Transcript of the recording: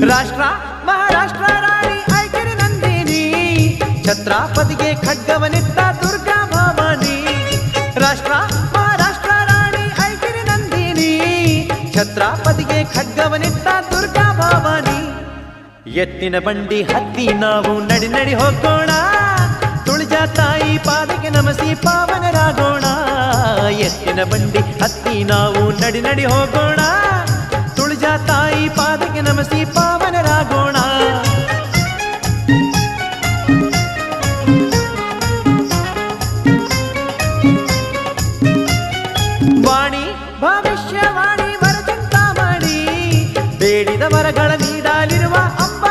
ರಾಷ್ಟ್ರ ಮಹಾರಾಷ್ಟ್ರ ರಾಣಿ ಐಗಿರಿ ನಂದಿನಿ, ಛತ್ರಪತಿಗೆ ಖಡ್ಗವನಿತ್ತ ದುರ್ಗಾ ಭವಾನಿ. ರಾಷ್ಟ್ರ ಮಹಾರಾಷ್ಟ್ರ ರಾಣಿ ಐಗಿರಿ ನಂದಿನಿ, ಛತ್ರಪತಿಗೆ ಖಡ್ಗವನಿತ್ತ ದುರ್ಗಾ ಭವಾನಿ. ಎತ್ತಿನ ಬಂಡಿ ಹತ್ತಿ ನಾವು ನಡಿ ನಡಿ ಹೋಗೋಣ, ತುಳಜಾ ತಾಯಿ ಪಾದಕ್ಕೆ ನಮಸಿ ಪಾವನರಾಗೋಣ. ಎತ್ತಿನ ಬಂಡಿ ಹತ್ತಿ ನಾವು ನಡಿ ನಡಿ ಹೋಗೋಣ, ತುಳಜಾ ತಾಯಿ ಪಾದಕ್ಕೆ ನಮಸಿ ಪಾವನರಾಗೋಣ. ವಾಣಿ ಭವಿಷ್ಯವಾಣಿ ವರ ಚಿಂತಾಮಣಿ, ಬೇಡಿದ ವರಗಳ ನೀಡಲಿರುವ ಅಂಬ